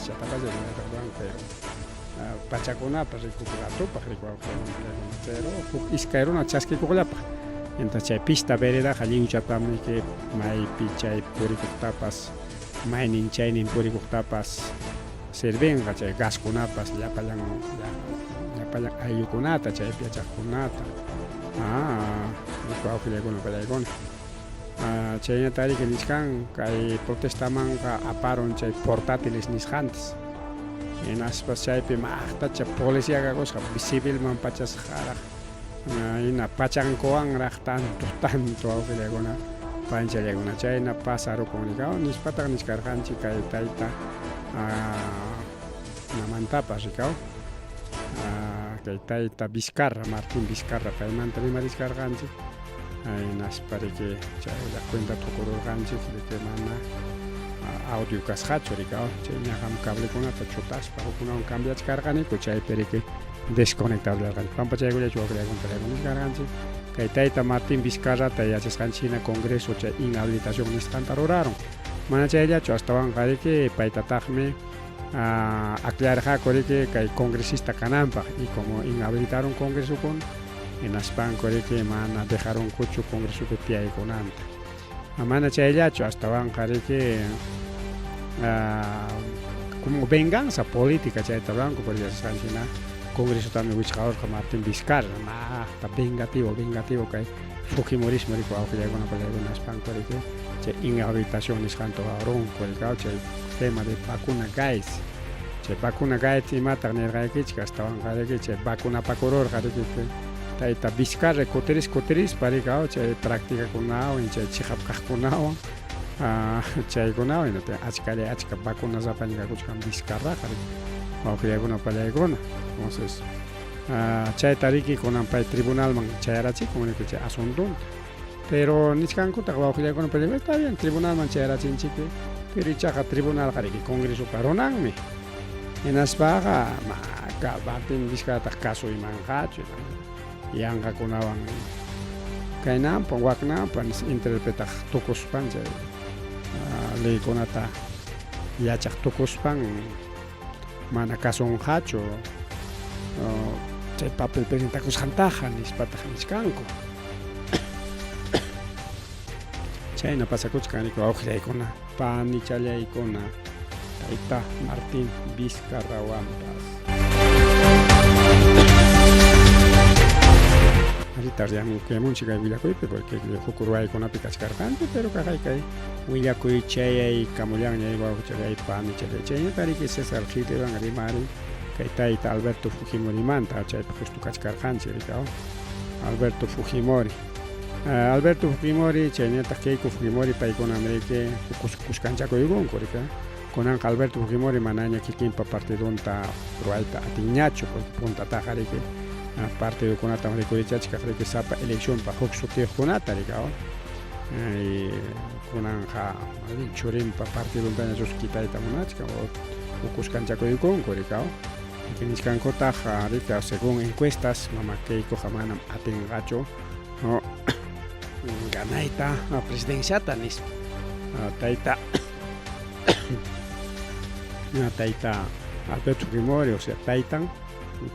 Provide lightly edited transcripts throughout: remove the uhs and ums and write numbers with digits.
chatapas de pero pachakunapas rikukulatupaq rikuwawqaykuna pero huk iskayruna chaskikuqllapas entonces chay pista vereda halliwchatami que maypi chay purikuqtapas maynin chaynin purikuqtapas sirvenqa chay gaskunapas llapallan ayllukunata chaypi yachaqkunata rikuwawqillaykuna pallaykuna chayñata ariki niskan kay protestamanqa aparon chay portátiles nisqantas hinaspas chaypi maqta chay policía kaqusqa civilman pachas qaraq hina pachankuwanraq tanto wawqillaykuna panchallaykuna chayna pasarukunmi nispataq niskarqanchik kay tayta namantapas rikaw kay tayta Vizcarra Martín Vizcarra paymanta rimariskarqanchik naspariki chaylla cuenta tukururqanchik de que mana audio kasqachu rikaw chay ñaqam cablekunata chutaspa hukkunawan cambiachkarqaniku chaypiriki desconectarlarqanchik pampachaykullachu wawqillaykuna niskarqanchik kay tayta Martín Vizcarrata yachasqanchikhina congreso chay inhabilitación nisqanta ruraron mana chayllachu astawanqa riki paytataqmi aclararqaku riki kay congresista kananpaq y como inhabilitaron congresokuna hinaspanku riki mana dejaron kuchu congresopi tiyaykunanta mana chayllachu astawanqa riki como venganza política chayta ruranku por yachasqanchikna congresotami wichqawarqa Martín Vizcarra maqta vengativo kay Fujimorismo riku wawqillaykuna pallaykuna aspanku riki chay inhabilitación nisqanta ruranku rikaw chay tema de vacuna gays chay vacuna gays imataq nirqaykichik astawanqa riki chay vacunapakururqa riki tayta Vizcarra kutirispa rikaw chay practicakunawan chay chiqap kaqkunawan chaykunawan achka vacunasapalla kakuchkan Vizcarraqa wawqillaykuna pallaykuna entonces chayta riki kunan pay tribunalman chayarachikun riki chay asuntunta pero nisqankutaq wawqillaykuna pallaykuna está bien tribunalman chayarachinchiki pero ichaqa tribunalqa riki congresopa runanmi hinaspaqa Martín Vizcarrataq kasuymanqachu yanqakunawan kaynanpan waknanpan interpretaq tukuspan chay leykunata yachaq tukuspan mana kasunqachu chay papel presentakusqantaqa nispataq niskanku chayna pasakuchkan riki wawqillaykuna panichallaykuna tayta Martín Vizcarrawanpas ahorita llamunchik kay willakuypi porque huk ruwaykunapi kachkarqanpi pero kaqay kay willakuy chayay kamullanñay wawqichay panichalay chayñata riki César Gilwan rimarin kay tayta Alberto Fujimorimanta chaypi justo kachkarqanchik rikaw Alberto Fujimori chayñataq Keiko Fujimori paykunami riki kushkanchakuykunku rika kunanqa Alberto Fujimori manaña kikinpa partidunta ruwayta atinñachu porque puntataqa riki partidokunata rikurichachkaq riki sapa eleccionpa huk sutiqkunata rikaw kunanqa churinpa partiduntaña suskitayta munachka ukushkanchakuykunku rikaw nisqankutaqa rika según encuestas mama Keikoqa manam atinqachu ganayta presidenciata nispa tayta Alberto Fujimori o sea taytan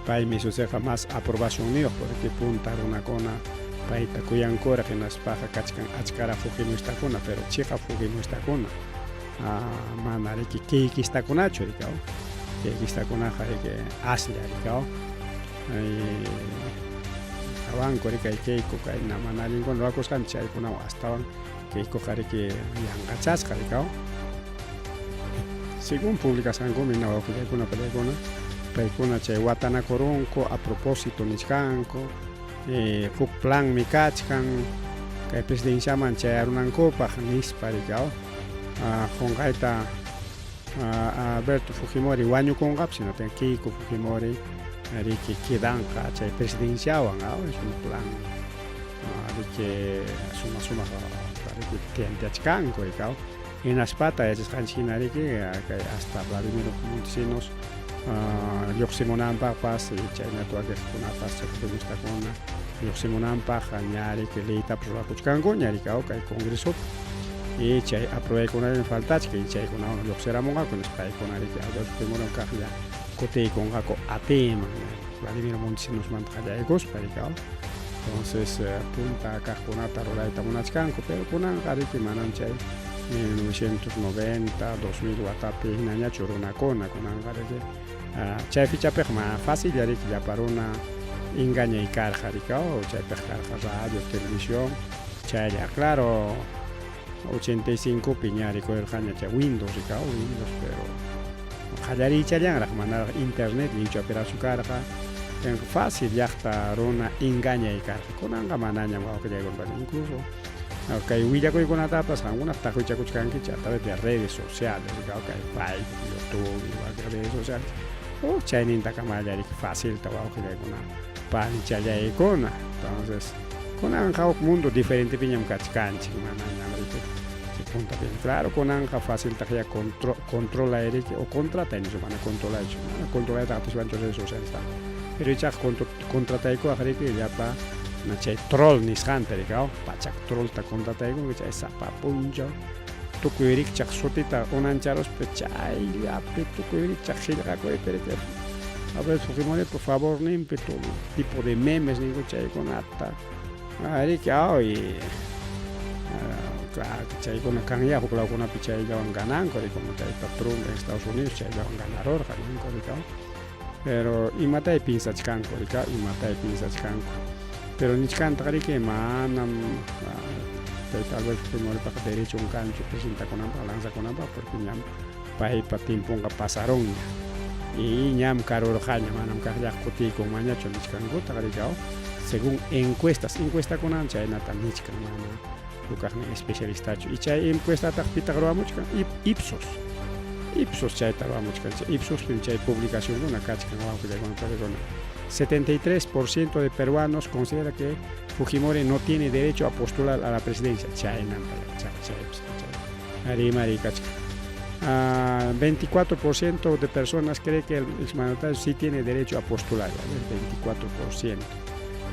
paymi suceqa más aprobación niyoq porque punta runakuna payta kuyankuraq hinaspaqa kachkan achkara Fujimistakuna pero chiqa Fujimistakuna mana riki kiykistakunachu rikaw kiykistakunaqa riki aslla rikaw qawanku rikay Keiko kayna mana allinkuna ruwakusqanchik chaykunawan astawan Keikoqa riki yanqachasqa rikaw según publicasqankumi na wawqillaykuna pallaykuna paykuna chay watanakurunku a propósito nisqanku huk planmi kachkan kay presidenciaman chayarunankupaq nispa rikaw qunqayta Alberto Fujimori wañukunqapas sinotin Keiko Fujimori riki kidanqa chay presidenciawan es un plan riki suma riki tiyantiachkanku rikaw hinaspata yachasqanchikna riki kay hasta Vladimir Montesinos lluqsimunanpaqpas chaynata wakiqkunapas lluqsimunanpaq ña riki leytapas rurakuchkanku ña rikaw kay congresopi y chay aprovecha con el faltach que chay con un observamos con spy con el que algo primero cajilla cote con jaco atema Vladimir Montesinos mantalla egos paricao entonces punta cajonata rola eta monachcanco pero con angari que manan chay 1990 2000 watapi nanya churuna con angari que chay ficha perma fácil ya para una engaña y carga ricao chay carga radio televisión chay ya claro 85 piñari con el caña chay Windows ricao Windows pero Hallari chayang rahmanar internet licho opera su carga en fácil ya está una engaña y carga con anga mananya mau que llega con incluso okay huilla con atapas alguna tajo chacuchcan que a través de redes sociales ricao que Facebook YouTube y redes sociales o chainin takamaya y fácil tawa que llega una pan chaya y con entonces con anga mundo diferente piñam cachcanchi mananya punta bien claro con anja fácil tajea controla eric o contrata en su mano controla datos van redes sociales pero ya contrata eco a que ya pa na che troll ni skante ricao pachak troll ta contrata eco que ya sapa punjo tu kuerik chak sotita onancharos pechai ya pe tu kuerik chak hilga ko perete a ver Fujimori por favor nim pe tipo de memes ni que con ata eric hoy claro, chay con cangya hukla con pichay lawan ganan ko como chay patrón en Estados Unidos chay lawan ganador kan ko rika pero imata pinsa chkanko rika imata pinsa chkanko pero ni chkanta que manam tal vez primero para derecho un cancho presenta con amba lanza con amba porque ñam pai patim ponga pasaron y ñam karor khanya manam karya koti con maña chon chkanko tagarika según encuesta con ancha en atanichka manam Carne especialista y chay encuesta tapita grabamos Ipsos chay grabamos Ipsos chay publicación una cacha con 73% de peruanos considera que Fujimori no tiene derecho a postular a la presidencia chay 24% de personas cree que el exmandatario sí tiene derecho a postular 24%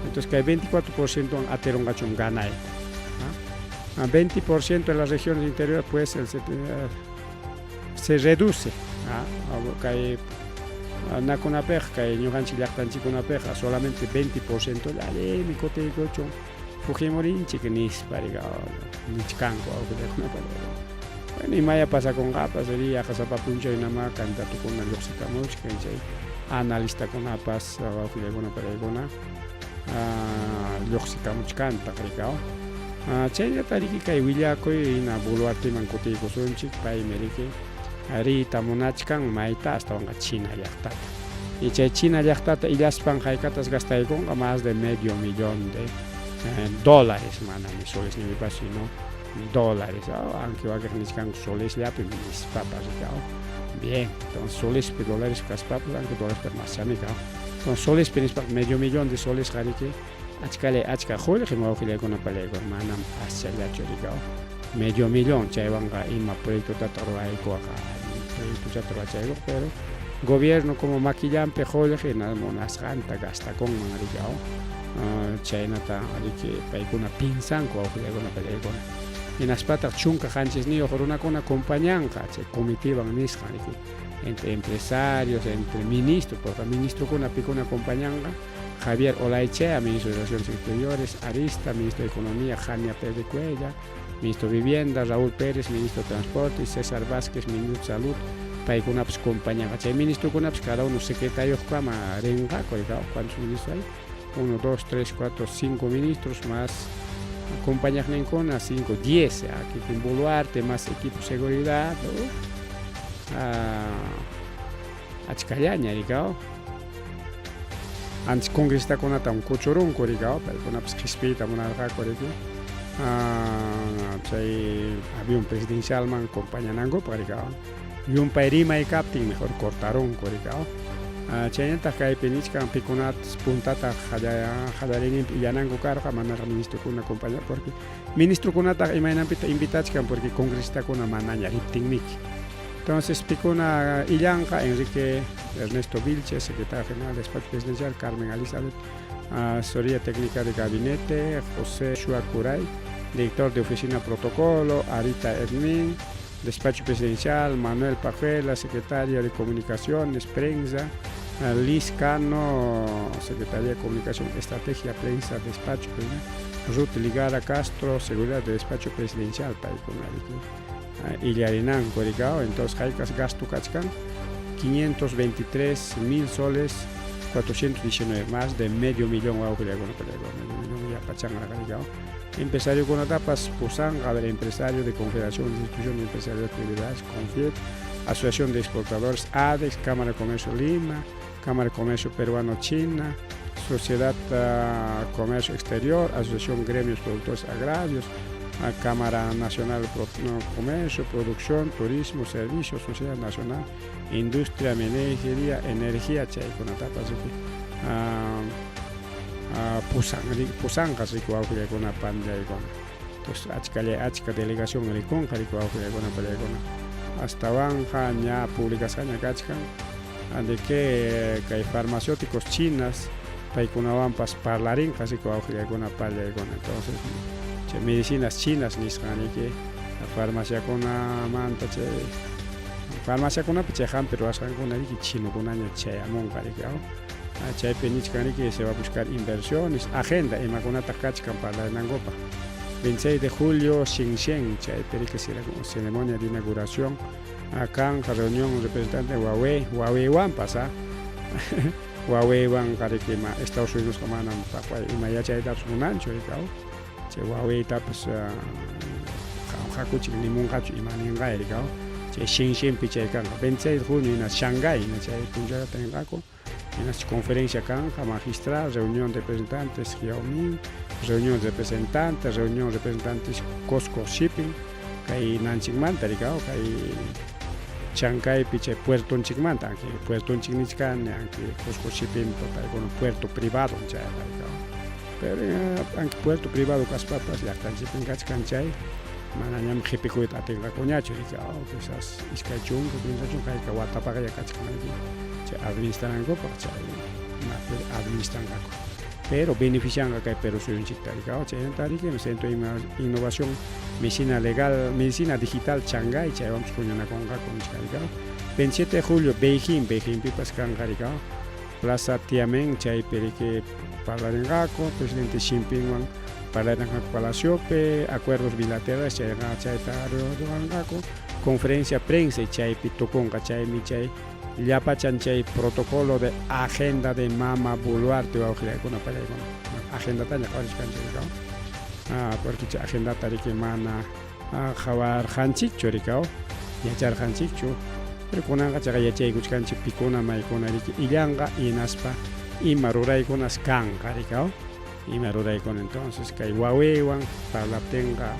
entonces que hay 24% aterongachon gana 20% en las regiones interiores pues se reduce na kuna pesca y ñuganchi llaqtanchi kuna pesca solamente 20% dale mi cote gocho Fujimori chiquinis pariga nichkanko bueno y maya pasa con gapas sería casapa puncho y nama candidato con una yoxicamos que analista con apas abajo de una paregona yoxicamos canta creo Chayna tariki kay willakoy na buluarte mankote kosunchik pay merike arita monachkan mayta hasta wanga China llaqtata y chay China llaqtata illaspan haykatas gastaykon más de medio millón de dólares manami soles ni pasi no dólares aunque va que niskan soles ya mis papas bien entonces soles pe dólares kas papas aunque dólares per más amiga entonces soles pe medio millón de soles harike achka jole que me voy a con una pelea con manam hacia la choricao medio millón chay vanga ima proyecto tatarwa eco acá proyecto tatarwa chay pero gobierno como maquillan pe jole que nada monas ganta gasta con manaricao chay nata que pay con una pinzan con una pelea con en aspata chunka hanches ni ojo una con acompañanca chay comitiva nisca entre empresarios entre ministros porque ministro con una pico una acompañanca Javier Olaichea, ministro de Relaciones Exteriores, Arista, ministro de Economía, Jania Pérez de Cuella, ministro de Vivienda, Raúl Pérez, ministro de Transporte, César Vázquez, ministro de Salud, Paikunaps compañía. El ministro Kunaps, cada uno secretario Kwama Renga, ¿cuántos ministros hay? 1, 2, 3, 4, 5 ministros más compañía Nencona, 5, 10, aquí en Boluarte, más equipo de seguridad, Achcayaña, digamos. Antes congresista con un cochorón corigao, pero con una psquispita, una alga corigao. Había un presidencial man compañía nango corigao. Y un pairima y captain mejor cortaron corigao. Chayenta kay penichkan pikunat puntata hadarini yanango carga manar ministro kuna compañía porque ministro kunata imaynapita invitachkan porque congresista kuna manaña riptinmik. Entonces, Picona Illanca, Enrique Ernesto Vilches, secretario general del Despacho Presidencial, Carmen Elizabeth, asesoría técnica de gabinete, José Shua Curay, director de oficina protocolo, Arita Edmin, despacho presidencial, Manuel Pajuela, secretario de comunicaciones, prensa, Liz Cano, secretaria de comunicación, estrategia, prensa, despacho, Ruth Ligara Castro, seguridad de despacho presidencial, Iliarinan, Coricao, entonces Jaikas gasto Cachcan, 523,000 soles, 419, más de medio millón empresario con etapas, Pusan, empresario de Confederación de Instituciones Empresariales Prioridades, CONFIEP, Asociación de Exportadores, ADEX, Cámara de Comercio Lima, Cámara de Comercio Peruano-China, Sociedad Comercio Exterior, Asociación Gremios Productores Agrarios, Cámara Nacional de Comercio, Producción, Turismo, Servicios, Sociedad Nacional, Industria, Minería, Energía, con etapas aquí. Pusan casi con una panda entonces achka delegación con hasta banja ya publicación de que hay farmacéuticos chinas para que una pas parlarín casi con una palla entonces medicinas chinas ni que farmacia con una manta farmacia con una pechejan pero hasta con una chino con una che amon chay penichkani que se va a buscar inversiones, agenda, y macuna takachkan para la Nangopa. 26 de julio, Shenzhen, chay perique ceremonia de inauguración, acá en reunión representante de Huawei One pasa, Huawei One para que Estados Unidos comandan para y maya chay dar un ancho y cao, chay Huawei tapas hakuchi ni mungachu y maninga y cao, chay Shenzhen pichay kan, 26 de junio en Shanghái, en chay punjara tengako. En esta conferencia canja magistral, reunión de representantes Xiaomi, reunión de representantes Costco Shipping, que hay Nanchingman, taricao, que hay Chancay, piche puerto en Chigmanta, que puerto en Chignichcan, que Costco Shipping, con un puerto privado, pero aunque puerto privado, caspapas, ya están shipping cachcanchay, mananyam jipicuit atenga coñacho, quizás Iskachung, que hay que Guatapaga, ya cachcan. Administran algo administran algo pero benefician acá pero soy un chictaricao que me centro en innovación medicina legal medicina digital Shanghái vamos con una conga con chictaricao 27 de julio Beijing pipas cangaricao Plaza Tiananmen chay perique para en gaco presidente Xi Jinping para en Palacio acuerdos bilaterales chay gaco conferencia prensa chay pitoconga chay mi chay Llapa Chanchay protocolo de agenda de Mama Boluarte o agenda tanya porque agenda tariki mana jawar hanchik choricao yachar hanchik chu pero kunanga chaga yachay guchkanchi pikuna maikuna riki illanga inaspa imaruray kunas kan karicao imaruray con entonces kay Huawei wan parlaptenga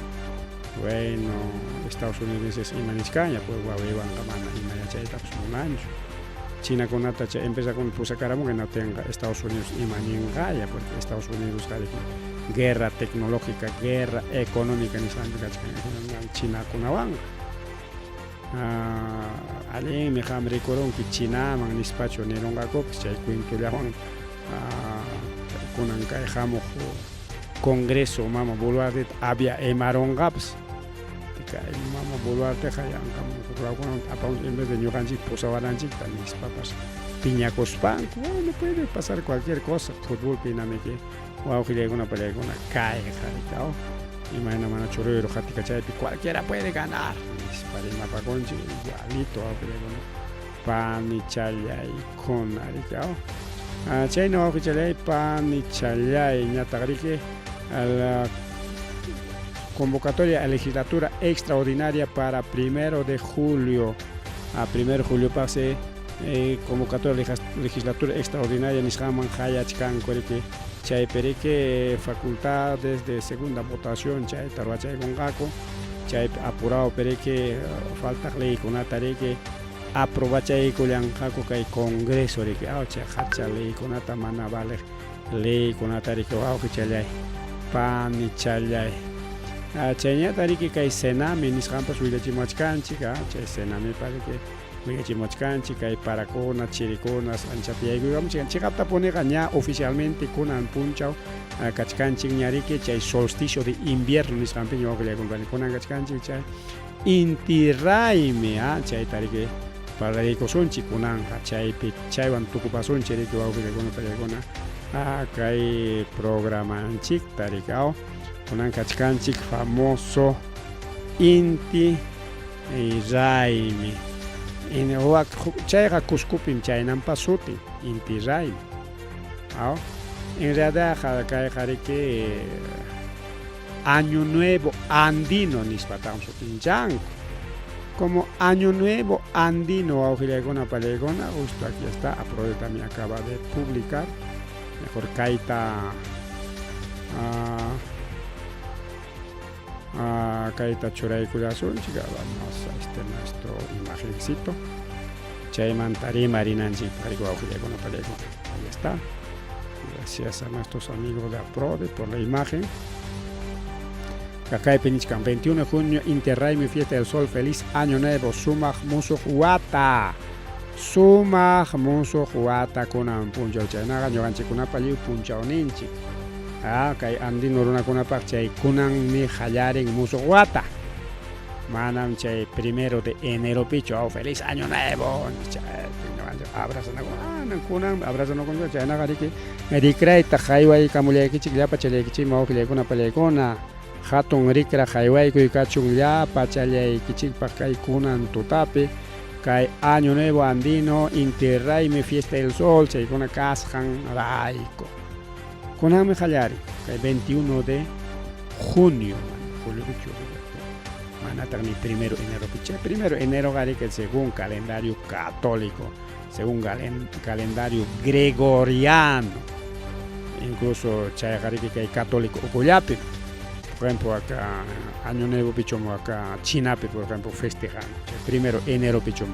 bueno Estados Unidos es imaniscaña pues Huawei wan kamana imayachay taps un año China con Atacha empieza con Pusacaramo que no tenga Estados Unidos y Maningaya, porque Estados Unidos hay guerra tecnológica, guerra económica en China con Awang. Ali me ham recorón que China man despacho ni ronga cops, chay cuento le hawan con anca jamo congreso mama Boluarte había emarongaps. Mama Boluarte hayan en vez de ñuganchik posabaranchik mis papas piñacospan no puede pasar cualquier cosa fútbol piname que wow que llega una pelea con una cae jaricao imagina mana chorero jatica chay cualquiera puede ganar mis parima paconchi igualito pan y chalya y con aricao chay no que chalya pan y chalya y ñatagrike a la convocatoria a legislatura extraordinaria para 1 de julio. A 1 de julio pase convocatoria legislatura extraordinaria Nishaman Hayachkan Koreke Chay Pereke facultades de segunda votación Chay Tarwachay Gongako Chay apurado Pereke falta ley con atareke aprobachay Kulian Haku Kai Congreso de que Chay Hacha ley con atamana vale ley con atareke Wow Chalay Pan y Chalay Chaynya tadi que Sename ni sekampas wilayah Machkan chica, Sename parece que wiñachimochkanchik kay parakuna chirikunas anchata yaykuykamanchin chayqapta puniqa ña oficialmente kunan punchaw kachkanchik ñariki chay solsticio de invierno nisqanpi ñawpallaykunpani kunan kachkanchik chay inti raymi chayta riki parlaykusunchik kunanqa chaypi chaywan tukupasunchik riki wawqiykuna pallaykuna kay programanchikta riki kunan kachkanchik famoso inti raymi chayqa Cuscupim chaynampa sutin inti raymi en realidad kayqa riki año nuevo andino nispataqmi sutinllanku como año nuevo andino wawqillaykuna pallaykuna justo aquí está Aprode también acaba de publicar mejor kayta kayta churaykullasunchik vamos a nuestro imagencito chaymanta rimarinanchik riki wawqillaykuna pallaykuna ahí está. Gracias a nuestros amigos de Aprode por la imagen. Acá 21 de junio, Inti Raymi, fiesta del sol, feliz año nuevo, Sumaj Musuq Wata. Sumaj Musuq Wata kunan punchaw chaynaqa ñuqanchikkunapa lliw punchawninchik. Kay andino runakunapaq chay kunanmi hallarin Musuq Wata. Manam chay 1 de enero pichu, feliz año nuevo. Abrazanakunan abrazanakunan chaynaqa riki rikrayta hayway kamullaykichik llapa challaykichik wawqillaykuna pallaykuna hatun rikra haywaykuychun llapa challaykichikpaq kay kunan tutapi kay año nuevo andino Inti Raymi fiesta del sol chaykuna kasqan rayku kunanmi hallarin kay 21 de junio julio manataq ni 1 de enero picha 1 de enero riki según calendario católico según calendario gregoriano, incluso chayqariki kay católico ukullapi, por ejemplo acá año nuevo pichomo acá Chinapi por ejemplo festejan 1 de enero pichomo,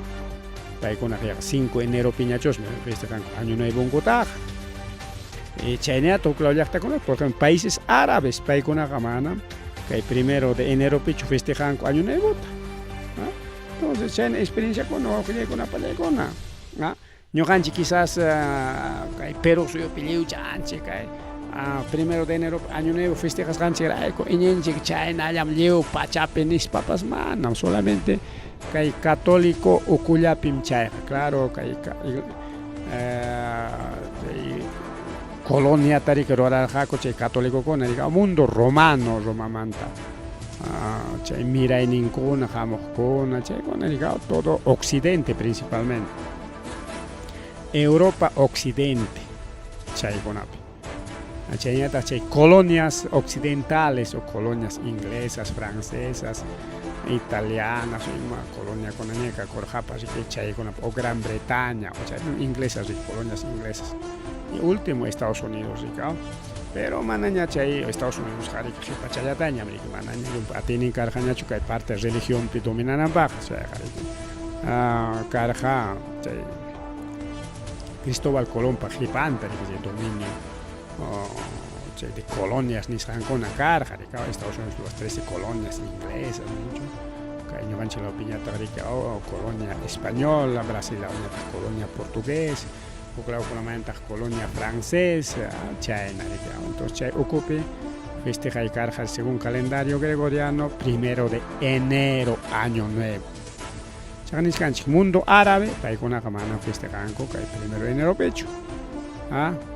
paykuna 5 de enero piñachos festejan año nuevo unkutaj, chaynea tuklaw llaqtakuna por ejemplo países árabes paykuna mana kay 1 de enero pichu festejan año nuevo, entonces chayna experiencia kuna wawqillaykuna pallaykuna. Ñuqanchik quizás kay Perú suyupilliw chanchik kay 1 de enero año nuevo festejasqanchik rayku iñinchik chaynallam lliw pachapi nispapas manam solamente kay católico ukullapim chayqa claro kay coloniata riki rurarqaku chay católicokuna riki mundo romano Romamanta chay mirayninkuna hamuqkuna chaykuna riki todo occidente principalmente Europa Occidente chaykunapi chayñataq chay colonias occidentales o colonias inglesas, francesas, italianas coloniakunaña korjapas riki chaykunapi o Gran Bretaña o chay inglesas riki colonias inglesas y último Estados Unidos riki pero manaña chay Estados Unidos riki qhipachallatañam riki manaña atinin karqañachu kay parte religionpi dominananpaq chayqa riki karqa chay Cristóbal Colón qhipanta riki dominio de colonias nisqankuna karqa riki Estados Unidos las 13 colonias inglesas kay ñuqanchikla piñataqa riki colonia española, Brasil colonia portugués, uklawkunamantaq colonia francesa chayna riki entonces chay ukupi festejay karqa según calendario gregoriano 1 de enero año nuevo. Chaqnisqanchik mundo árabe paykunaqa mana festejanku kay 1 de enero pechu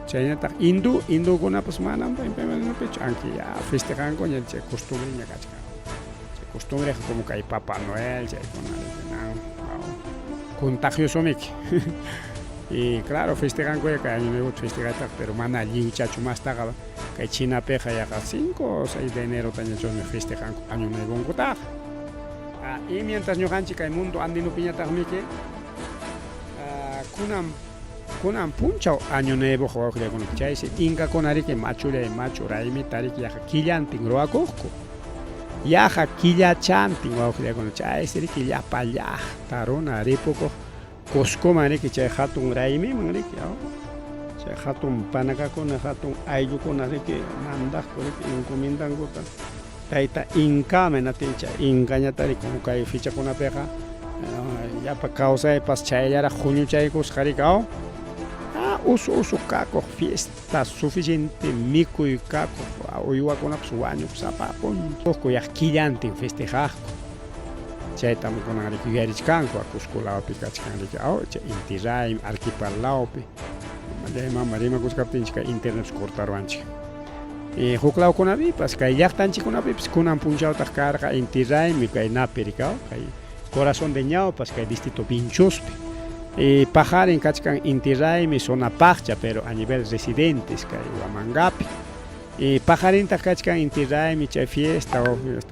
chaynataq hindukunapas manam 1 de enero pechu aunque ya festejanku ña chay costumbre ña kachka chay costumbre como kay Papa Noel chaykuna contagiosomiki y claro festejanku kay año nuevo festejaytaq pero mana lliwchachu mastaqa kay Chinapiqa yaqa 5 o 6 de enero tañachosmi festejanku año nuevo unkutaqa y mientras ñuqanchik kay mundo andino piñataqmiki kunan punchaw año nuevo wawqillaykuna chaysi inkakuna riki machullay machu raymita riki yaqa killantin ruwakuqku yaqa killachantin wawqillaykuna chaysi riki llapa llaqta runa ripukuq Cuscoman riki chay hatun raymiman riki chay hatun panakakuna hatun ayllukuna riki mandaqku riki encomendankuta tayta Incame natincha Incañatari como kay fichakunapiqa ya pa causa pas chayara junio chaykus qarikao usu kako fiesta suficiente mikuy kako uywakunapas wañupas apapun kuyaq killantin festejaqku chaytam kunanriki yuyarichkanku Cuscolawpi kachkanriki chay Inti Raymi arquipalawpi mama rimakuskaptinchik kay internetpas cortarwanchik huk lawkunapipas kay llaqtanchikkunapipas kunan punchawtaq karqa Inti Raymi kay napirikaw kay Corazón de Ñawpas kay distrito Pinchuspi pajarin kachkan Inti Raymi zona paqcha pero a nivel residentes kay Huamangapi pajarintaq kachkan Inti Raymi chay fiesta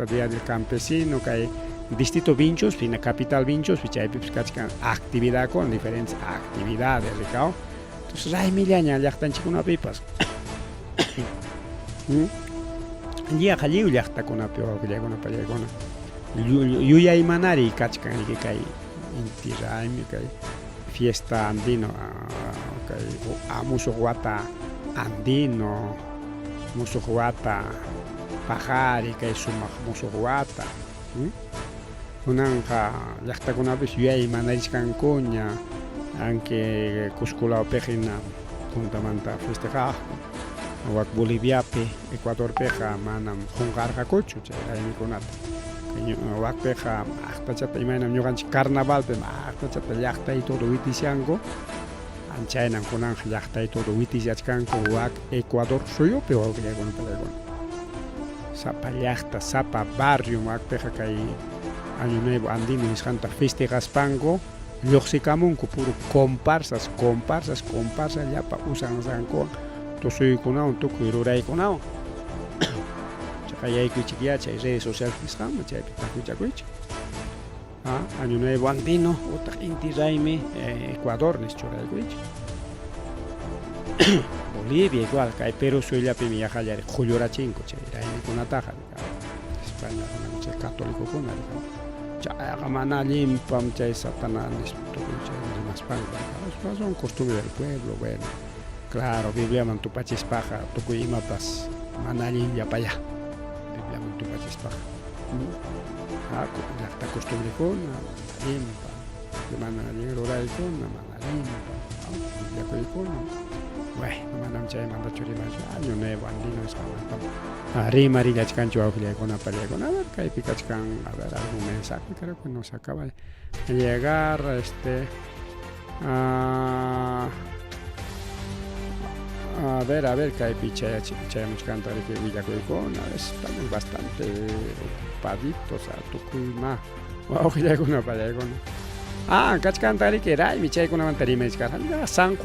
día del campesino kay distrito Vinchuspi na capital Vinchuspi chaypipas kachkan actividad con diferentes actividades rikaw entonces Raymillaña llaqtanchikkunapipas lliw llaqtakunapi wawqillaykuna pallaykuna yuyaymanari kachkanriki kay Inti Raymi kay fiesta andino kay musuq wata andino musuq wata pajari kay sumaq musuq wata kunanqa llaqtakunapis yuyaymanarishkankuña anque Cuscolawpihina puntamanta festejaqku wak Boliviapi Ecuadorpiqa manam qunqarqakuchu chay raymikunata wakpiqa aqtachata imaynam ñuqanchik carnavalpi aqtachata llaqtay todo witisyanku chaynan kunanqa llaqtay todo witisyachkanku wak Ecuador suyupi wawqillaykuna pallaykuna sapa llaqta sapa barrio wakpiqa kay Año Nuevo Andino nisqanta festejaspanku lluqsikamunku puro comparsas llapa usansankuwan tusuykunawan tukuy ruraykunawan chayqa yaykuychik chay redes sociales nisqanman chaypi tapuchakuychik Año Nuevo Andino utaq Inti Raymi Ecuador nis churaykuychik Bolivia igual kay Perú suyllapimi yaqallari qullurachinku chay raymikunataqa España chay católicokuna chayqa mana allinpam chay satananis tukuy chay rimaspanku son costumbre del pueblo bueno claro Bibliaman tupachispaqa tukuy imapas mana allinllapalla Bibliaman tupachispaqa llaqta costumbrekuna mana allinpa mana allin ruraykuna mana allinpa Bibliakuykuna bueno manam chaymanta churimanchu Año Nuevo Andino nisqamantam rimarillachkanchu wawqillaykuna pallaykuna a ver kaypi kachkan a ver algún mensaje creo que nos acaba de llegar a ver kaypi chayamuchkantariki willakuykuna estamos bastante ocupaditos tukuyma wawqillaykuna pallaykuna kachkantariki Raymi chaykunamanta rimachkarqa San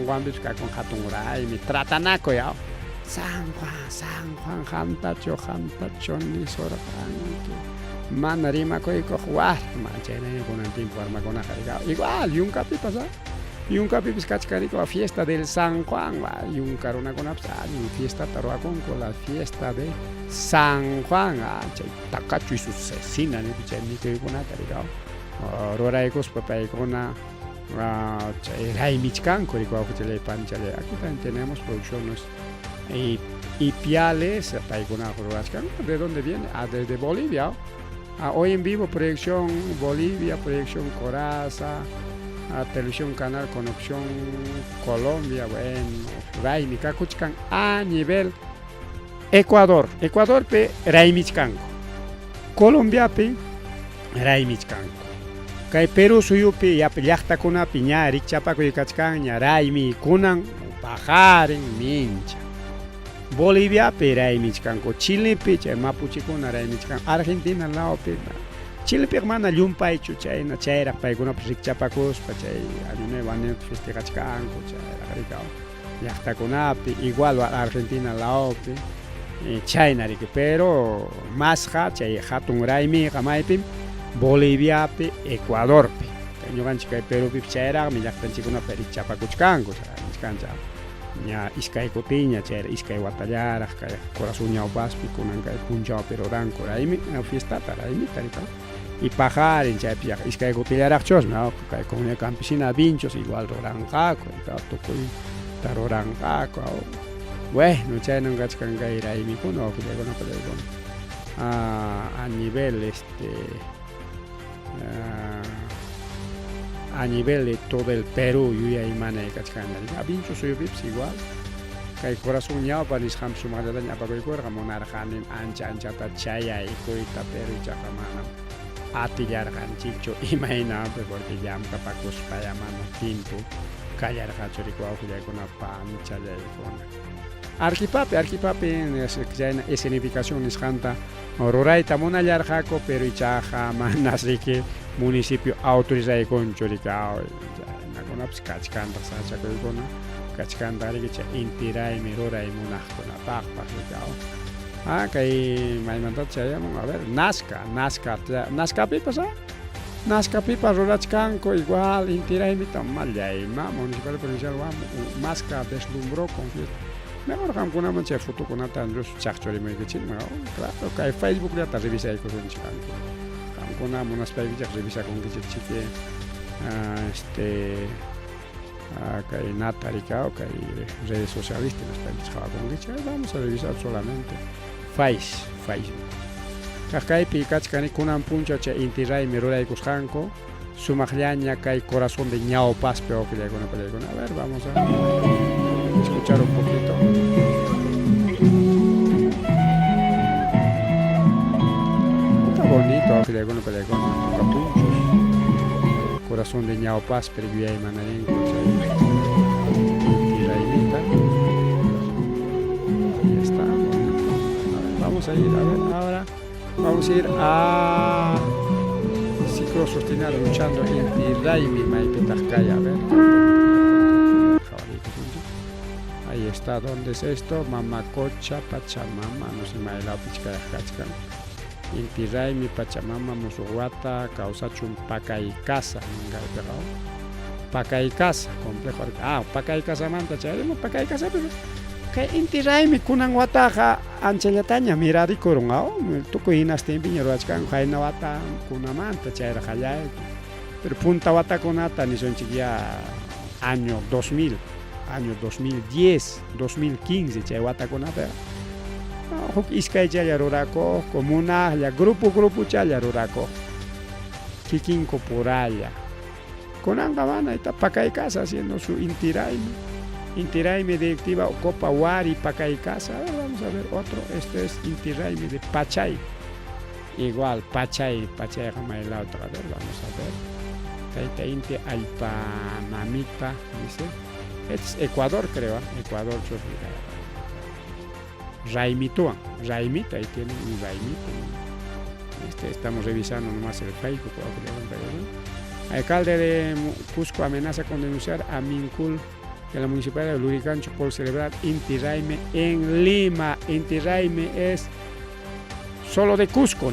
Juanpis kakun hatun Raymi Tratanakuy San Juan hamtacho nisorqanki mana rimakuykuq warma chaynaykunan timpu warmakunaqa igual Yunkapipas kachkarika fiesta del San Juan yunka runakunapas fiestata ruwakunku la fiesta de San Juan chay takachuy sucesina chay mikuykunata rikaw ruraykuspa paykuna chay raymichkanku rikuwawqa chaylaypanchallay aquí también tenemos producciones ipiales paykuna rurashkan ¿de dónde viene? Desde Bolivia hoy en vivo proyección Bolivia proyección Coraza televisión canal Conexión Colombia bueno Raymi kakuchkan a nivel Ecuadorpi raymichkanku Colombiapi raymichkanku kay Perú suyupi llaqtakunapi ña rikchapakuy kachkan ña Raymi kunan pajarin mincha Boliviapi raymichkanku Chilepi chay mapuchikuna raymichkan Argentina lawpi Chilepiqa mana llumpaychu chayna chayraq paykunapas rikchapakuspa chay Año Nuevo Andino festejachkanku chayraq rikaw llaqtakunapi igual Argentina lawpi chayna riki pero masqa chay hatun Raymiqa maypim Boliviapi Ecuadorpi ñuqanchik kay Perupi chayraqmi llaqtanchikkunapi rikchapakuchkanku raymichkanchaq ña iskay kutiña chayra iskay watallaraq kay Corazón Ñawpaspi kunan kay punchawpi ruranku Raymi fiestata Raymita rikaw y pajarin chaypi iskay kutillaraqchusmi kay comunidad campesina Vinchos igual ruranqaku rikaw tukuyta ruranqaku bueno chaynan kachkan kay Raymikuna wawqillaykuna pallaykuna a nivel a nivel de todo el Perú, yo ya imana y cachcaña. A pincho soy vips igual. Que corazón ya para mis ham sumada ya para que corra monarjanim ancha ta chaya y coita Perú chacamana. Atillar ganchicho imagina porque ya me capacos para mano tinto. Callar gachorico a ya con una pancha ya con. Arquipape es significación es canta. Roray tamona yar jaco pero ichaja manasri que municipio autoriza con choricao. Na con ups cachcanta sacha con kachkanta ri que intirai mirora y munaj con la pagpagao. Que mai mandat chaya a ver Nazca pipa Nazca pipa rurachcanco igual intirai mi tamal ya municipal provincial Masca deslumbró con fiesta. Mejor que una mancha de foto con atanjos chachori me que ching claro que Facebook ya ta revisa y con chicanco. Con una monas país ya revisa con que chique que natarika o que redes sociales nos vamos a revisar solamente Facebook. Acá picach cani kunan puncha che intirai mirora y cusjanco sumaglaña que hay corazón de ñao paz pero que le con a ver vamos a escuchar un poquito. Está bonito que le con capunchos. Corazón de ñao paz pero que hay manarín vamos a ir a ver ahora vamos a ir a ciclo sostenido luchando en Raimi Maipetacaya a ver ahí está donde es esto Mamacocha Pachamama no se me ha helado pichcaya cachcan Inti Raimi Pachamama Musuguata causa chumpaca y casa Paca y casa complejo Paca y casa manta chavemos Paca y casa pero que intirai mi kunan wataja anchellataña mirari corongao tuko inas tempiña roachkan jaina wata kunamanta chaira jayay pero punta wata konata ni son chiquia año 2000 año 2010 2015 chay wata konata huk iskay chaya rurako comuna ya grupo chaya rurako kikinko poraya konanga wana ita pakay casa haciendo su intirai Intiraime de activa Copa Wari Pacay Casa. Vamos a ver otro. Este es Intiraime de Pachay. Igual Pachay jamás la otra vez. Vamos a ver. Taita Inte Alpanamita dice. Es Ecuador creo. Ecuador Raimituan. Raimita ahí tiene un Raimito. Estamos revisando nomás el Facebook. Alcalde de Cusco amenaza con denunciar a Mincul que la municipalidad de Lurigancho por celebrar Inti Raymi en Lima. Inti Raymi es solo de Cusco,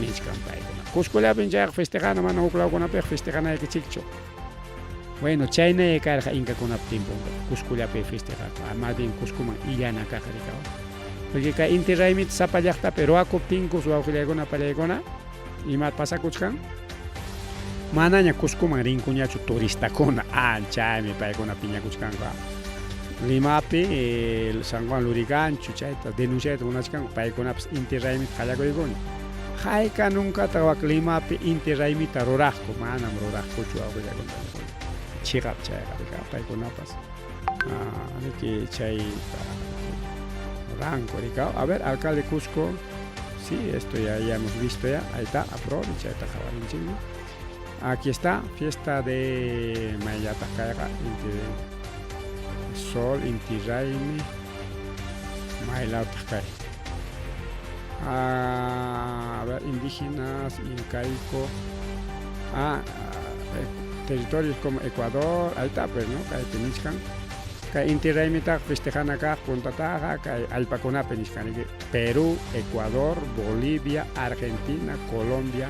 Cusco le han ya festejado, mano, uclao con apej festejana de Kichikcho. Bueno, China y carga inca con aptimpo, Cusco le ha festejado, además de Cusco y ya na caja de cao. Porque que Inti Raymi zapallacta pero a copinco su auxilegona palegona y más pasa Cuscan. Manaña Cusco marín cuñacho turista con Chaymi palegona piña Cuscan. Limapi, San Juan Lurigancho, chaita, denunciado unas can, para con apps interraimit hayagoigon. Haika nunca trabaja Limapi interraimit a Rorasco, manam Rorasco, chuagoyagon. Chirap chayga, para con apps. Que chaita, ranco, ricao. A ver, alcalde Cusco, sí, esto ya hemos visto ya, ahí está, aprobado, chaita, jabarinchino. Aquí está, fiesta de Mayata Caiga, Sol, Inti Raymi, Mailao Takay. A ver, indígenas, incaico, territorios como Ecuador, ahí está, pues, ¿no? Kay Peniscan, Kay Inti Raymi tak festejan acá, Punta Taja, Kay Alpacona Peniscan, Perú, Ecuador, Bolivia, Argentina, Colombia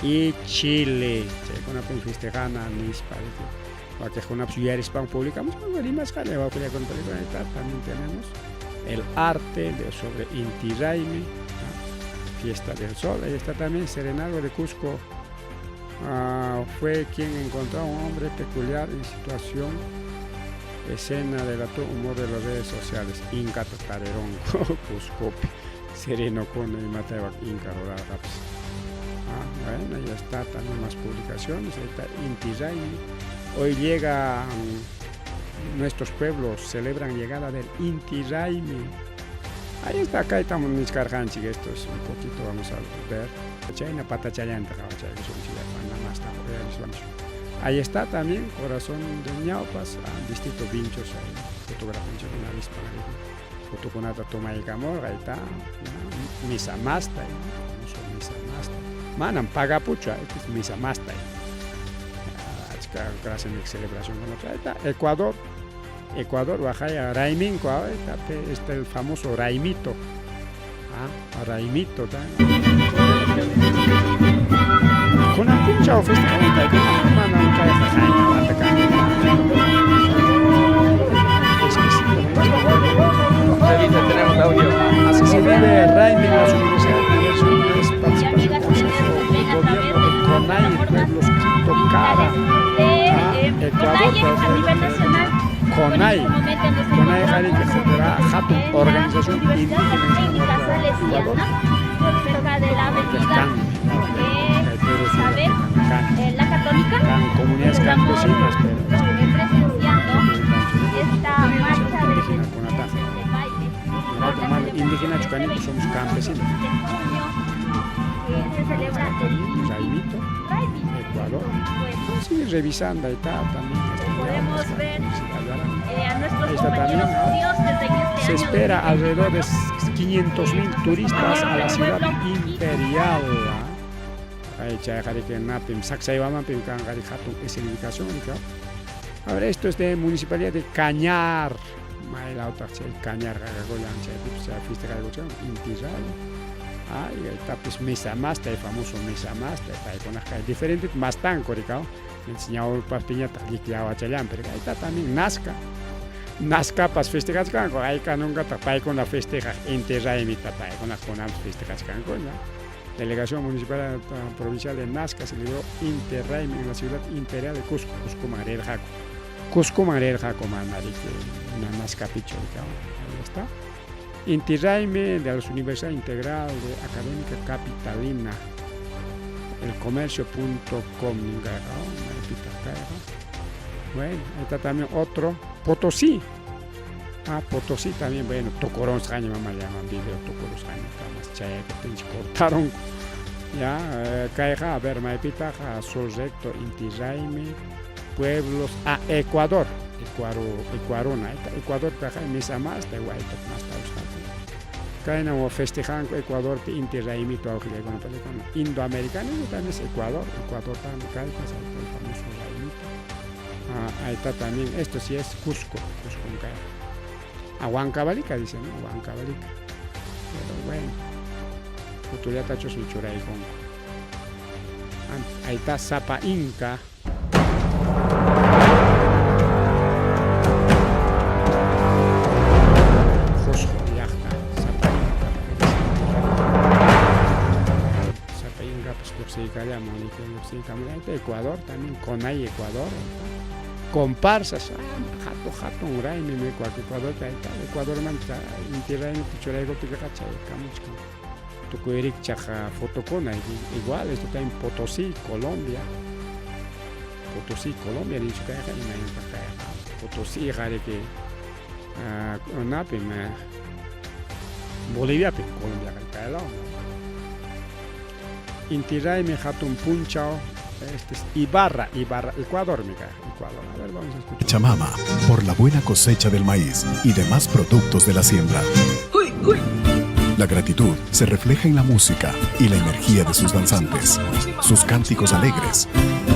y Chile. Con una festejan a Nis, parece. Que con una ciudad publicamos también tenemos el arte sobre Inti Raymi, fiesta del sol. Ahí está también Serenazgo de Cusco. Fue quien encontró a un hombre peculiar en situación escena del humor de las redes sociales. Inca Tatarerón Cusco Sereno con el Mateo Inca Roraps. Bueno, ya está también más publicaciones. Ahí está Inti Raymi. Hoy llega, nuestros pueblos celebran llegada del Inti Raymi. Ahí está, acá estamos en Niscarjanchi, esto es un poquito, vamos a ver. Ahí está también Corazón de Ñaupas, distrito Vinchos, fotografía una avispa, fotoconata toma y camor, ahí está, misa masta, misa masta. Manan paga pucha, este es misa masta. Gracias a mi celebración con otra. Ahí está, Ecuador, Bajaya, Raiminco, está el famoso Raimito. Raimito, con la pincha oficina, tenemos audio. Así se vive Raimi en las universidades, participación del gobierno de Conay, pueblos Quito, Cara, Ecuador, a nivel nacional. Conay, organización indígena cerca de la avenida la Católica, comunidades campesinas, presenciando esta marcha de baile indígena chucanito, somos campesinos. Se celebra el Raimito, Ecuador. Sigue revisando ahí está también. Podemos ver a nuestros está compañeros también, judíos desde este se año. espera alrededor de 500.000 turistas a la ciudad imperial. A ver, esto es de Municipalidad de Cañar. Cañar, ahí está pues Mesa Masta, el famoso Mesa Masta, hay diferentes Mastán, coricao, enseñado pas piñata, liqueado chayán, pero ahí está también Nazca pas festejas canco, ahí canunga tapay con la festeja enterra en mi tapay con las conams festejas canco, Delegación Municipal Provincial de Nazca se celebró Interraimi en la ciudad imperial de Cusco, Cusco Marel Jaco, manarique, una Nazca picho, ahí está. Inti-Raymi de la Universidad Integral de Académica Capitalina, elcomercio.com. Bueno, ahí está también otro, Potosí. Potosí también, bueno, Tocoronsjaña, mamá llaman video Tocoronsjaña, camas chaya que pinche cortaron. Ya, caeja, a ver, Maipita, Sol Recto, Inti-Raymi, pueblos, Ecuador. Ecuador traja misa más de guay más caen o festejan Ecuador Inti Raymi todo que con indoamericano también es Ecuador también cae el famoso Raymi. Ahí está también, esto sí es Cusco cae Huancavelica dice, ¿no? Huancavelica, pero bueno futuro ya tacho su churay con ahí está Zapa Inca. Ecuador también, Conay, Ecuador, comparsas, jato, Raymi, Ecuador, Ecuador, manta, Inti-Raymi, Pichoraigo, Picacha, Camuchca, Tucueric, Chaja, Fotocona, igual, esto está en Potosí, Colombia, dicho que hay Potosí, que, Bolivia, Colombia, Inti-Raymi, Hatun Punchao, este es Ibarra, Ecuador, Ecuador. A ver, vamos a escuchar. Chamama, por la buena cosecha del maíz y demás productos de la siembra. La gratitud se refleja en la música y la energía de sus danzantes, sus cánticos alegres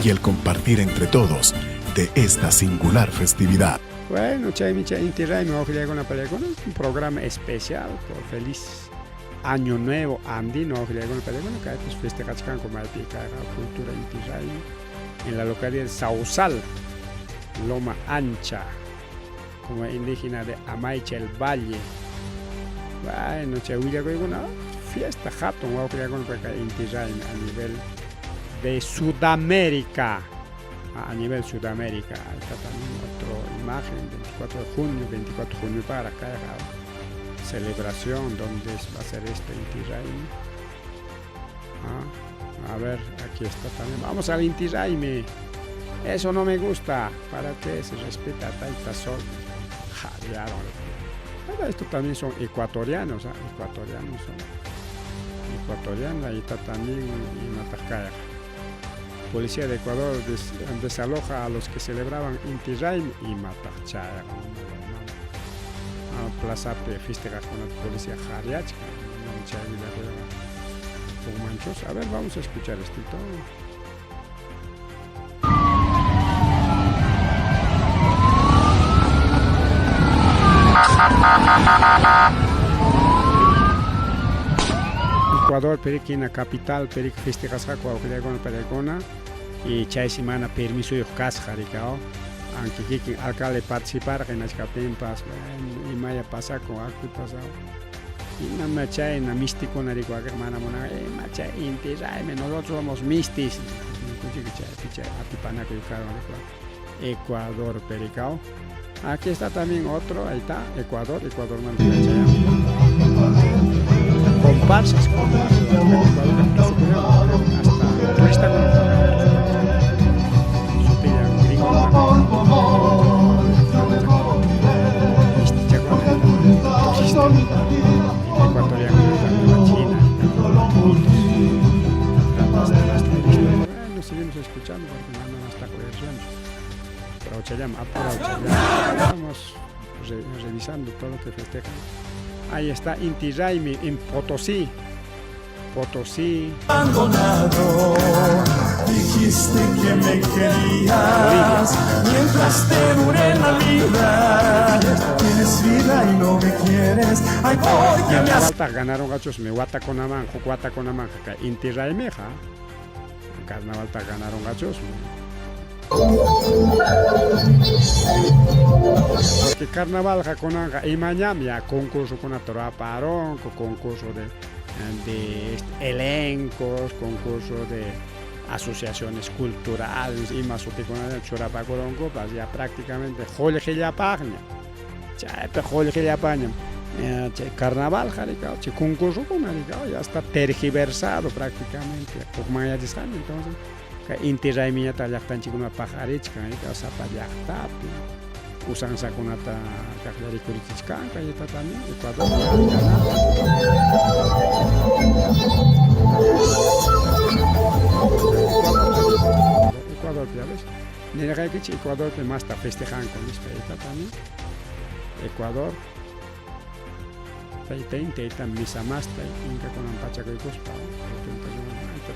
y el compartir entre todos de esta singular festividad. Bueno, Inti-Raymi, un programa especial por feliz Año Nuevo Andino, que es festejan como la cultura Inti-Raymi en la localidad de Sausal, Loma Ancha, como indígena de Amaicha el Valle. Bueno, una fiesta jato, Inti-Raymi a nivel de Sudamérica. Ahí está también otra imagen, 24 de junio para acá. Celebración donde va a ser este Inti-Raymi. A ver, aquí está también. Vamos al Inti-Raymi. Eso no me gusta. ¿Para qué se respeta Taita Sol? Jadearon. Pero esto también son ecuatorianos, ¿ah? Ecuatorianos son. Ecuatorianos, ahí está también en Matajcaya. Policía de Ecuador desaloja a los que celebraban Inti Raymi y Matajcaya. Plaza festeja con la policía Jariachka. Con manchos. A ver, vamos a escuchar esto todo. Ecuador, Periquina, capital, Peric festejas con Pericona y chay semana permiso de casa, aunque que alcalde participar en las capimpas y maya pasa con algo pasado. Y no me chay en la místico na rico hermana mona macha Inti Raymi, nosotros somos mistis. Ecuador, Pericao. Aquí está también otro, ahí está, Ecuador Manchaya. Comparsas, hasta turista con nos seguimos escuchando porque no está con el sueño. Pero vamos revisando todo lo que festejan. Ahí está Inti Raymi en Potosí. Abandonado, dijiste que me querías mientras te dure la vida. Tienes vida y no me quieres. Ay, porque me has... Ganaron gachos, me guata con la manja, Inti Raymi, carnaval ganaron gachos. Porque carnaval con y mañana concurso con la parón, concurso de elencos, concurso de asociaciones culturales y más con el Chorapacoronco, pues ya prácticamente Jorge ya pagna, carnaval concurso con ya está tergiversado prácticamente, como ya dicen entonces. Inti Raymi ya está chicuna pajarichka, o sea, para usan sakunata kaklarikurichka, y está también Ecuador. Ecuador, ya ves. Nera que Ecuador te más está festejando con mis países también. Ecuador. Está misa más, inca con ampachaco y cospa.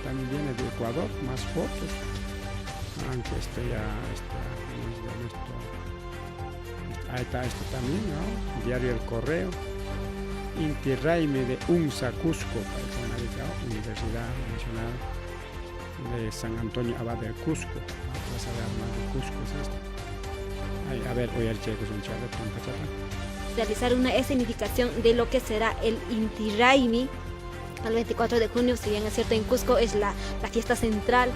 También viene de Ecuador, más fotos, aunque esto ya está, ahí está esto también, ¿no? Diario El Correo, Inti Raymi de UNSA Cusco, Universidad Nacional de San Antonio Abad del Cusco, Plaza de Armas de Cusco es esto. Ahí, a ver, hoy el checo es un charlet con pachata. Realizar una escenificación de lo que será el Inti Raymi. El 24 de junio, si bien es cierto, en Cusco es la fiesta central,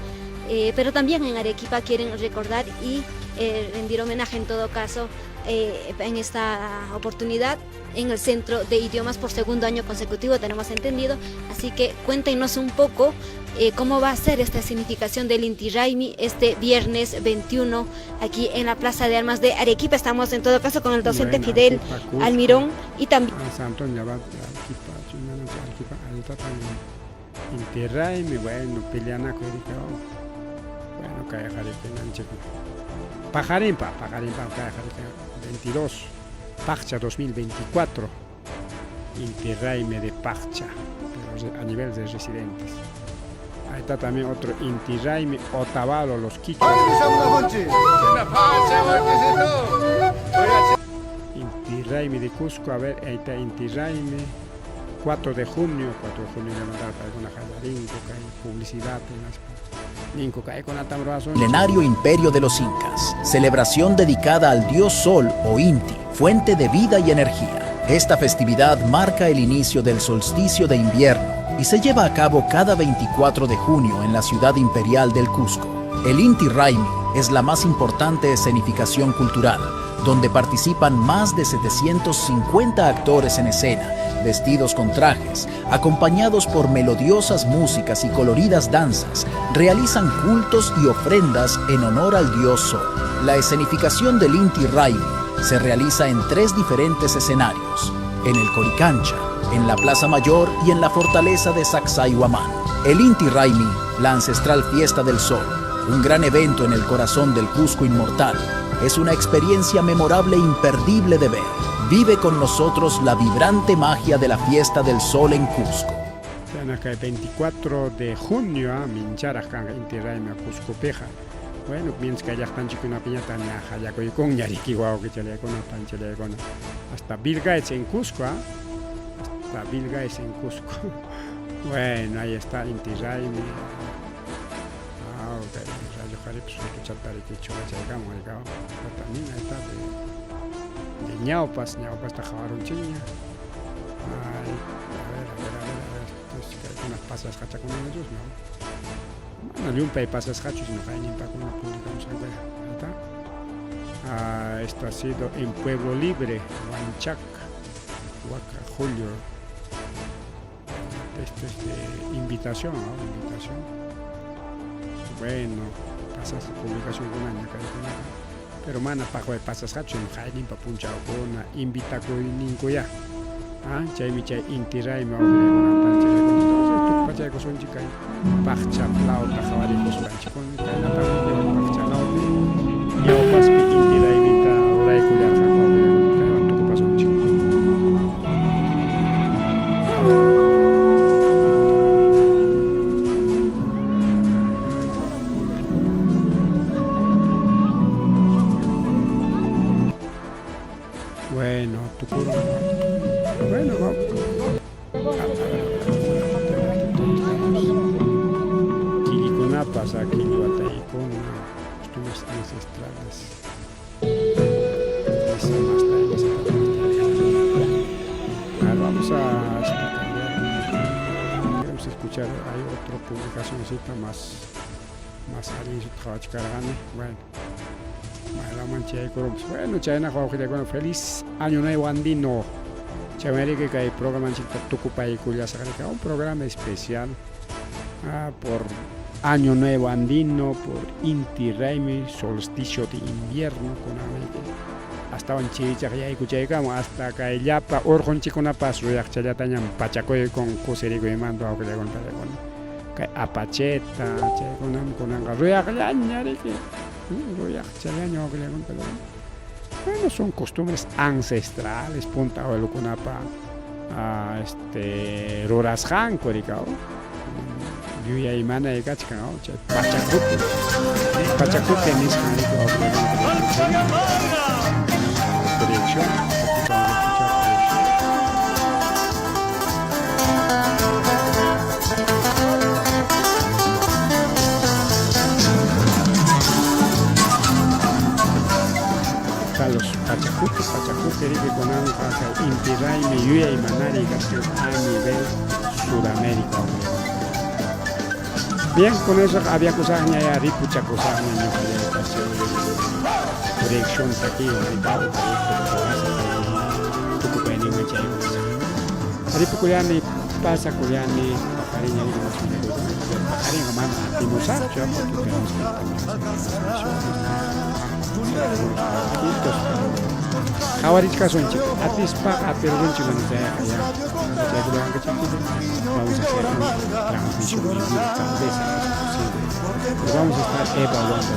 pero también en Arequipa quieren recordar y rendir homenaje en todo caso en esta oportunidad en el Centro de Idiomas por segundo año consecutivo, tenemos entendido. Así que cuéntenos un poco cómo va a ser esta significación del Inti Raymi este viernes 21 aquí en la Plaza de Armas de Arequipa. Estamos en todo caso con el docente Fidel Almirón y también... Inti Raymi, bueno, peleana con bueno, kaya jaripenan chico. Pajarimpa, kaya jaripenan 22, Pacha 2024, Inti Raymi de Pacha, pero a nivel de residentes. Ahí está también otro Inti Raymi, Otavalo, los Quichos. Inti Raymi de Cusco, a ver, ahí está Inti Raymi. 4 de junio le mandar para alguna jalarinco, que hay publicidad en las Milenario imperio de los incas, celebración dedicada al dios Sol o Inti, fuente de vida y energía. Esta festividad marca el inicio del solsticio de invierno y se lleva a cabo cada 24 de junio en la ciudad imperial del Cusco. El Inti Raymi es la más importante escenificación cultural, donde participan más de 750 actores en escena, vestidos con trajes, acompañados por melodiosas músicas y coloridas danzas, realizan cultos y ofrendas en honor al dios Sol. La escenificación del Inti Raymi se realiza en 3 diferentes escenarios: en el Coricancha, en la Plaza Mayor y en la fortaleza de Sacsayhuamán. El Inti Raymi, la ancestral fiesta del sol, un gran evento en el corazón del Cusco inmortal, es una experiencia memorable e imperdible de ver. Vive con nosotros la vibrante magia de la fiesta del sol en Cusco. El 24 de junio, Mincharajan, Inti Raymi, Cusco Peja. Bueno, mientras que allá están chicos una piñata, ya con Yariquihuao, que chale con hasta Bill Gates en Cusco, hasta Bill Gates en Cusco. Bueno, ahí está Inti Raymi. Ok, Rayo Jarip, escuchar para que chula llegamos, también ahí está de Ñaupas está Javarón Chiña. Ay, a ver, entonces que hay unas pasas hacha con ellos, ¿no? Bueno, ni un pay pasas hachos, no hay ni para con la publicamos ahí está. Esto ha sido en Pueblo Libre, Huanchac, Huaca, Julio. Esto es de invitación, ¿no? Invitación. Bueno, pasas publicación con año, pero mana pago de pasas hachos, no hay ni para punchar con una invita con ninguya. Chay mi chay Inti Raymi, pachay ko son chikay pakcha lao ta khawari ko son chikon kay na ta pakcha lao yo pas pi Inti Raymi ta oray ko ya ka ko kay to ko pason chikon. Bueno, tu curo. Bueno, vamos. Pasa aquí en Guatay con costumbres ancestrales. Vamos a queremos escuchar, hay otra publicacióncita más alguien su trabajo cargando. Bueno, Chayna Juan, feliz año nuevo andino. Chévere que hay programa en Tucupay Cuya Sagrada, un programa especial por Año Nuevo Andino, por Inti Raymi, solsticio de invierno, con hasta un chicha que ya escuchamos, hasta que ya pa orjon chicona paso ya chayatañan pachacoy con coserigo y mando a que le contaré con que apacheta, con ruya que ruya chayaño que le contaré. Bueno, son costumbres ancestrales, punta o lo conapa Rorasjan coricao. Yo ya imana de cachacao, Pachacuti en ese momento. Dirección. Los Pachacuti que con Inti Raymi, Yuya y Manari a nivel Sudamérica. Bien, con eso había cosas ya ripucha cosas dirección aquí ahorita Ripukuliani pasa kuliani pakarinya ni pakarinya kemana timusa coba Kawarit kasonci, atis pak apelun cuma saya bilang ke cakap vamos a hacer una transmisión en vivo también vamos a estar evaluando